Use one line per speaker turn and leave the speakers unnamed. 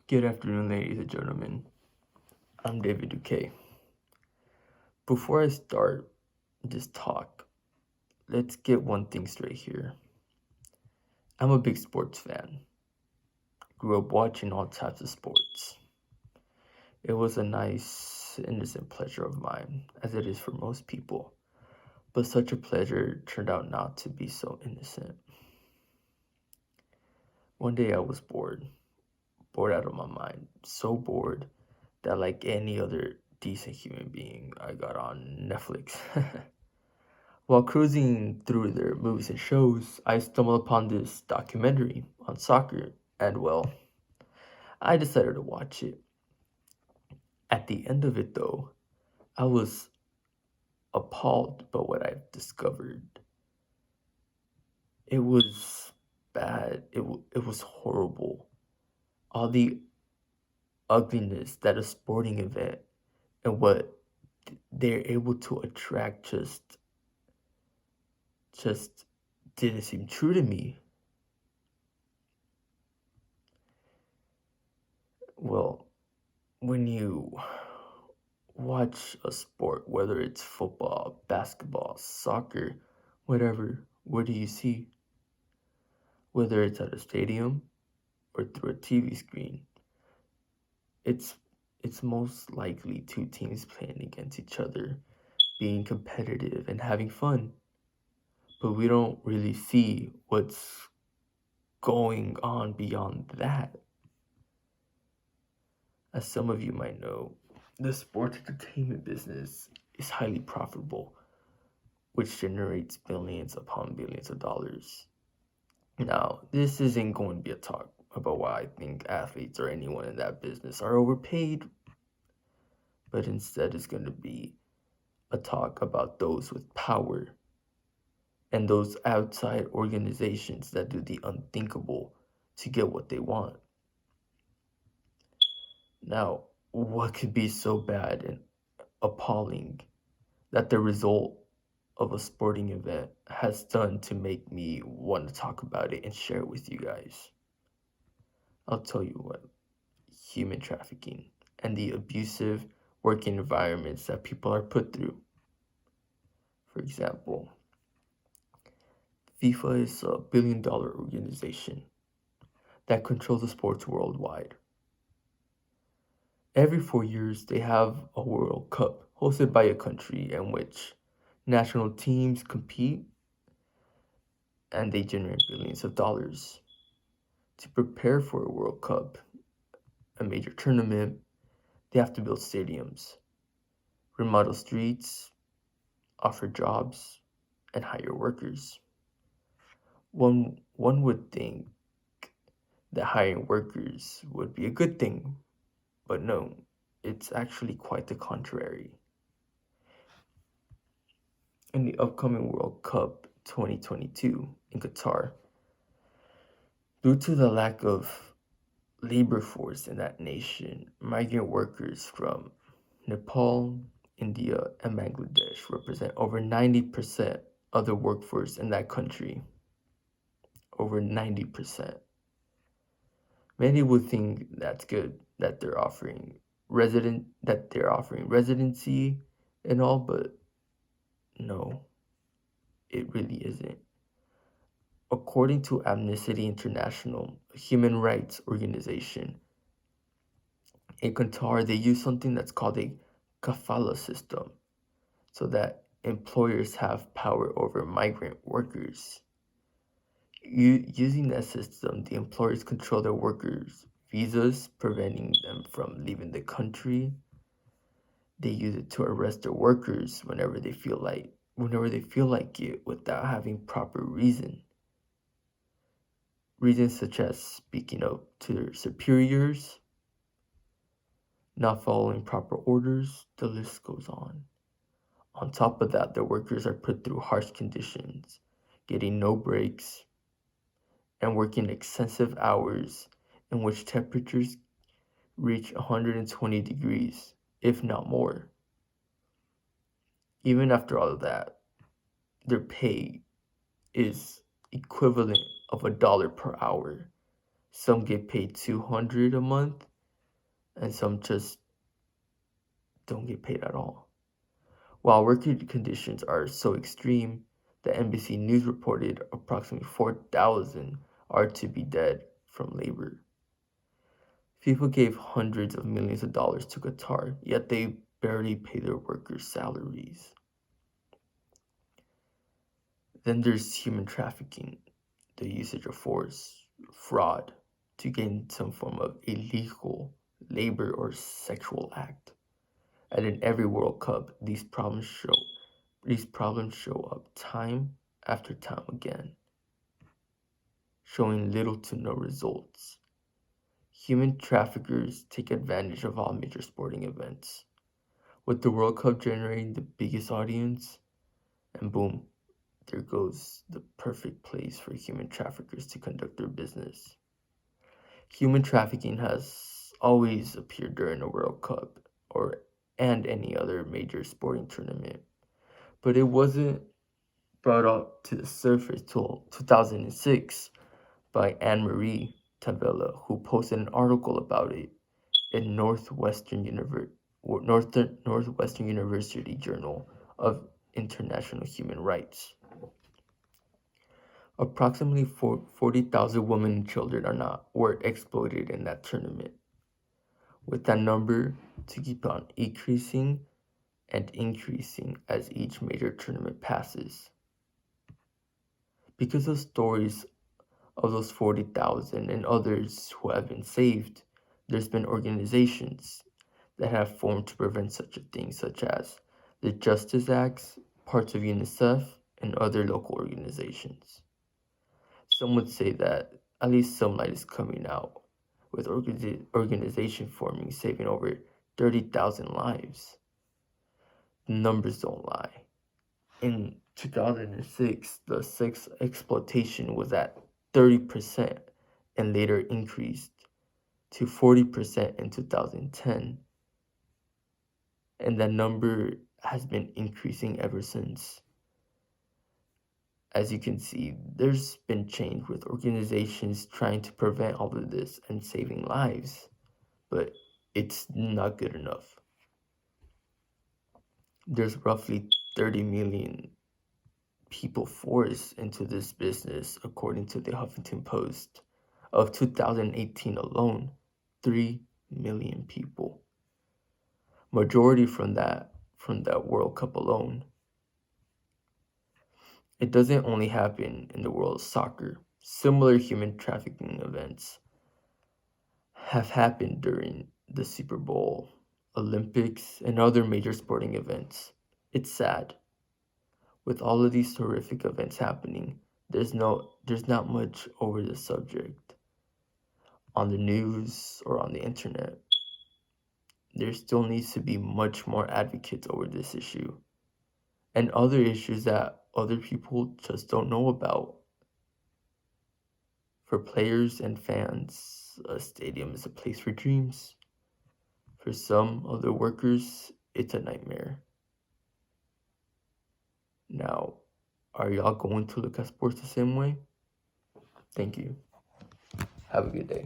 Good afternoon, ladies and gentlemen. I'm David Duque. Before I start this talk, let's get one thing straight here. I'm a big sports fan. Grew up watching all types of sports. It was a nice, innocent pleasure of mine, as it is for most people. But such a pleasure turned out not to be so innocent. One day I was bored out of my mind, so bored that, like any other decent human being, I got on Netflix. While cruising through their movies and shows, I stumbled upon this documentary on soccer, and well, I decided to watch it. At the end of it, though, I was appalled by what I've discovered. It was bad, it was horrible. All the ugliness that a sporting event and what they're able to attract just didn't seem true to me. Well, when you watch a sport, whether it's football, basketball, soccer, whatever, what do you see? Whether it's at a stadium or through a TV screen, it's it's most likely two teams playing against each other, being competitive and having fun. But we don't really see what's going on beyond that. As some of you might know, the sports entertainment business is highly profitable, which generates billions upon billions of dollars. Now, this isn't going to be a talk about why I think athletes or anyone in that business are overpaid, but instead it's going to be a talk about those with power and those outside organizations that do the unthinkable to get what they want. Now, what could be so bad and appalling that the result of a sporting event has done to make me want to talk about it and share it with you guys? I'll tell you what, human trafficking and the abusive working environments that people are put through. For example, FIFA is a billion-dollar organization that controls the sports worldwide. Every 4 years, they have a World Cup hosted by a country in which national teams compete and they generate billions of dollars. To prepare for a World Cup, a major tournament, they have to build stadiums, remodel streets, offer jobs, and hire workers. One would think that hiring workers would be a good thing, but no, it's actually quite the contrary. In the upcoming World Cup 2022 in Qatar, due to the lack of labor force in that nation, migrant workers from Nepal, India, and Bangladesh represent over 90% of the workforce in that country. Over 90%. Many would think that's good that they're offering residency and all, but no, it really isn't. According to Amnesty International, a human rights organization, in Qatar they use something that's called a kafala system so that employers have power over migrant workers. Using that system, the employers control their workers' visas, preventing them from leaving the country. They use it to arrest their workers whenever they feel like it without having proper reason. Reasons such as speaking up to their superiors, not following proper orders, the list goes on. On top of that, the workers are put through harsh conditions, getting no breaks, and working excessive hours in which temperatures reach 120 degrees, if not more. Even after all of that, their pay is equivalent of $1 per hour. Some get paid $200 a month, and some just don't get paid at all. While working conditions are so extreme, the NBC News reported approximately 4,000 are to be dead from labor. People gave hundreds of millions of dollars to Qatar, yet they barely pay their workers' salaries. Then there's human trafficking, the usage of force, fraud, to gain some form of illegal labor or sexual act. And in every World Cup, these problems show up time after time again, showing little to no results. Human traffickers take advantage of all major sporting events, with the World Cup generating the biggest audience, and boom, there goes the perfect place for human traffickers to conduct their business. Human trafficking has always appeared during a World Cup and any other major sporting tournament, but it wasn't brought up to the surface till 2006 by Anne-Marie Tavella, who posted an article about it in Northwestern University Journal of International Human Rights. Approximately 40,000 women and children were exploited in that tournament, with that number to keep on increasing and increasing as each major tournament passes. Because of stories of those 40,000 and others who have been saved, there's been organizations that have formed to prevent such a thing, such as the Justice Acts, parts of UNICEF, and other local organizations. Some would say that at least some light is coming out, with organization forming saving over 30,000 lives. The numbers don't lie. In 2006, the sex exploitation was at 30% and later increased to 40% in 2010. And that number has been increasing ever since. As you can see, there's been change with organizations trying to prevent all of this and saving lives, but it's not good enough. There's roughly 30 million people forced into this business, according to the Huffington Post. Of 2018 alone, 3 million people. Majority from that World Cup alone. It doesn't only happen in the world of soccer. Similar human trafficking events have happened during the Super Bowl, Olympics, and other major sporting events. It's sad. With all of these horrific events happening, there's not much over the subject on the news or on the internet. There still needs to be much more advocates over this issue and other issues that other people just don't know about. For players and fans, a stadium is a place for dreams. For some of the workers, it's a nightmare. Now, are y'all going to look at sports the same way? Thank you. Have a good day.